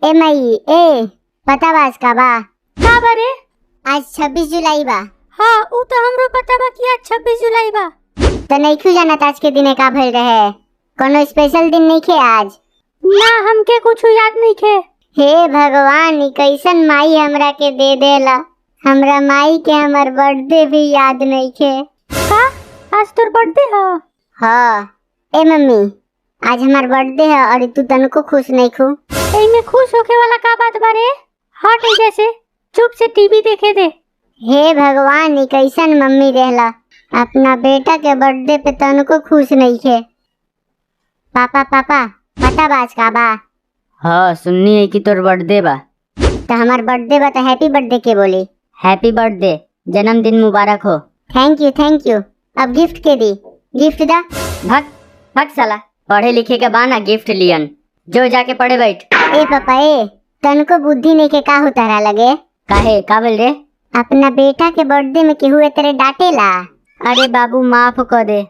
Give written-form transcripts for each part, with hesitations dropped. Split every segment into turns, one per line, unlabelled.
ए मई ए पता बा आज का बा?
का बारे?
आज 26 जुलाई बा।
हाँ उ तो हमरो पता बा कि आज 26 जुलाई बा।
तो नहीं क्यों जानत आज के दिने का भइल रहे? कोनो स्पेशल दिन नहीं खे आज?
ना हमके कुछ याद नहीं खे।
हे भगवान, ई कैसन माई हमरा के दे देला। हमरा माई के हमर बर्थडे भी याद नहीं खे।
का आज तोर बर्थडे है?
हाँ ए मम्मी, आज हमार बर्थडे है और तू तनको खुश नहीं खू।
एमे खुश होके वाला का बात बारे? हट जैसे चुप से टीवी देखे दे।
हे भगवान, ई कैसन मम्मी रहला, अपना बेटा के बर्थडे पे तनको खुश नहीं खे। पापा पापा पता बा आज का बा?
हाँ सुननी है कि तोर बर्थडे बा।
तो हमार बर्थडे बा तो हैप्पी बर्थडे के बोली।
हैप्पी बर्थडे, जन्मदिन मुबारक हो।
Thank you. अब गिफ्ट के दी, गिफ्ट दा।
भग भग साला, पढ़े लिखे के बाना गिफ्ट लियन। जो जाके पढ़े बैठ।
ए पापा ए, तनको बुद्धि नहीं के का होता रहा लगे?
काहे का बोल रे?
अपना बेटा के बर्थडे में केहू तेरे डांटेला?
अरे बाबू माफ कर दे,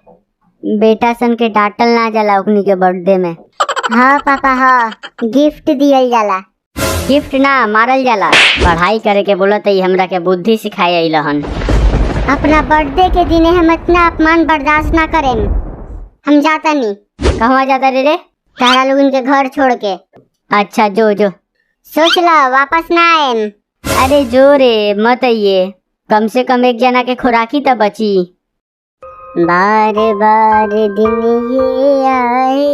बेटा सन के डांटल ना जाला ओकनी के बर्थडे में।
हाँ पापा हाँ, गिफ्ट दियल जाला।
गिफ्ट ना मारल जाला। पढ़ाई करे के बोलत है हमरा के बुद्धि सिखाए अइलहन।
अपना बर्थडे के दिने हम इतना अपमान बर्दाश्त ना करें। हम जाता नहीं।
कहवा जाता रे?
तारा लोग इनके घर छोड़ के।
अच्छा जो जो
सोच लो वापस ना आए।
अरे जो रे मत आइए, कम से कम एक जना के खुराकी तो बची।
बार बार दिन ये आए,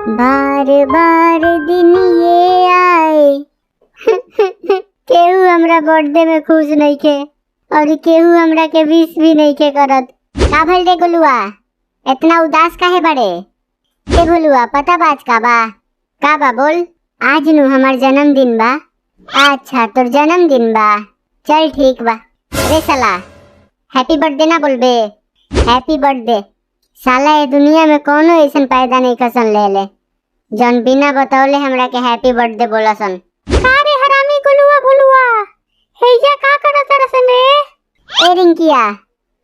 बार बार दिन ये आए। केहू हमरा बर्थडे में खुश नहीं के और केहू हमरा के विश भी नहीं के करत। का भइल रे गोलुआ, इतना उदास काहे बड़े? ए गोलुआ पता बा आज का बा? का बा बोल? आज नु हमार जन्मदिन बा। अच्छा तोर जन्मदिन बा, चल ठीक बा। अरे साला हैप्पी बर्थडे ना बोलबे? Happy birthday. साला ये दुनिया में कोनो ऐसन पैदा नहीं कसन ले जौन बिना बतौले हमरा के हैप्पी बर्थडे बोला सन।
अरे हरामी गोलुआ भोलुआ, हेया का करत रसन रे?
ए रिंकिया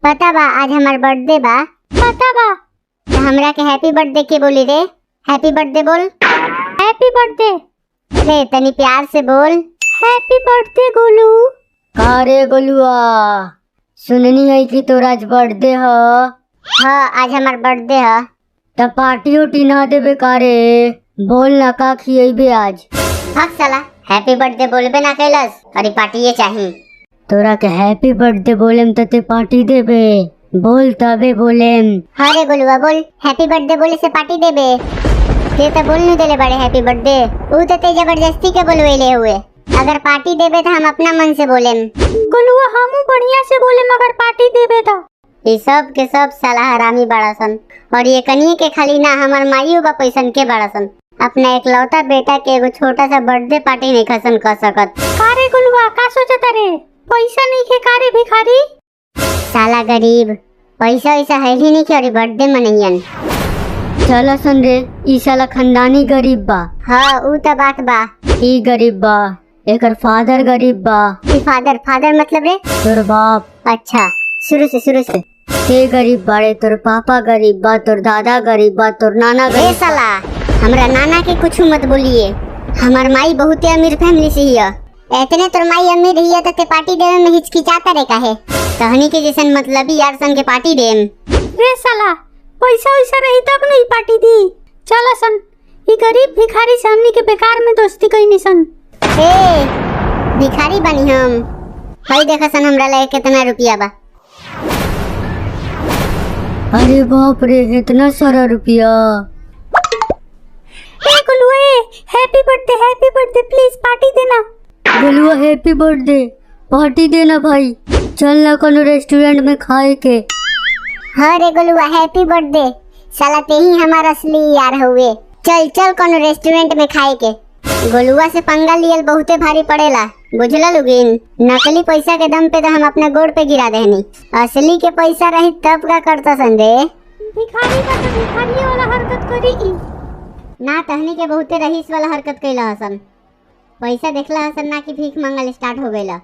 पता बा आज हमार बर्थडे बा?
पता बा।
तो हमरा के हैप्पी बर्थडे के बोली रे? हैप्पी बर्थडे बोल।
Happy birthday.
अरे तनी प्यार से बोल।
Happy birthday Golu.
का रे गोलुआ, सुननी है कि तोर आज बर्थडे है?
हाँ आज हमार बर्थडे है।
तब पार्टी उटी ना देबे का रे? बोल ना का खियेबे आज?
भाग साला, हैप्पी बर्थडे बोलबे ना कैलस और पार्टी ये चाहिए।
तोरा के हैप्पी बर्थडे बोलेम त ते पार्टी देबे? बोल तबे बोलेम।
हाँ रे गोलुआ बोल, हैप्पी बर्थडे बोले से पार्टी देबे? ते तो बोल नहीं देले बड़े हैप्पी बर्थडे, ऊ तो ते जबरदस्ती के बोलवेले हुए। अगर पार्टी देबे तो हम अपना मन से बोलेम।
गोलुआ हमू बढ़िया से बोले मगर पार्टी देबे तो।
ये सब के सब साला हरामी बड़ा सन और ये कनिए के खाली ना हमार माइयो बा पैसन के बड़ा सन। अपना एकलौता बेटा के एगो छोटा सा बर्थडे पार्टी नहीं खसन कर सकत।
कारे गोलुआ का सोचता रे? पैसा नहीं के कारे भिखारी?
साला गरीब, पैसा वैसा है ही नहीं कि और बर्थडे मनइयन।
चल सुन रे, ई साला खानदानी गरीब बा।
हाँ ऊ तो बात बा।
ई गरीब बा, एकर फादर गरीब बा।
ई फादर मतलब रे?
तोर बाप।
अच्छा शुरू से।
ते गरीब बाड़े, तोर पापा गरीब बा, तोर दादा गरीब बा, तोर नाना
ए
गरीब।
साला हमरा नाना के कुछ मत बोलिए। हमार माई बहुत अमीर फैमिली से हिया। इतने तोर माई अमीर हिया तो ते पार्टी देवे में हिचकिचाता रे काहे? कहनी के जैसन मतलबी यार संग के पार्टी देम।
रे साला पैसा वैसा रही तब नहीं पार्टी दी। चल सन, ये गरीब भिखारी से हमनी के बेकार में दोस्ती कई निसन।
ए भिखारी बनी हम? हई देखा सन हमरा लगे कितना रुपया बा।
अरे बाप रे, इतना सारा रुपया।
ए गोलुआ हैप्पी बर्थडे प्लीज पार्टी देना।
गोलुआ हैप्पी बर्थडे, पार्टी देना भाई। चल ना कोनो रेस्टोरेंट में खाए के।
हाँ रे गोलुआ हैप्पी बर्थडे। साला ते ही हमारा असली यार हुए। चल कोनो रेस्टोरेंट में खाए के। गोलुआ से पंगा लियल बहुते भारी पड़ेला, बुझला लोगिन? नकली पैसा के दम पे तो हम अपने गोड़ पे गिरा देनी। असली के पैसा रही तब का करता संदे?
भिखारी का तो भिखारी वाला हरकत करी
ना, तहनी के बहुते रहीस वाला हरकत कैला हसन। पैसा देखला हसन ना कि भीख मांगल स्टार्ट हो गईला।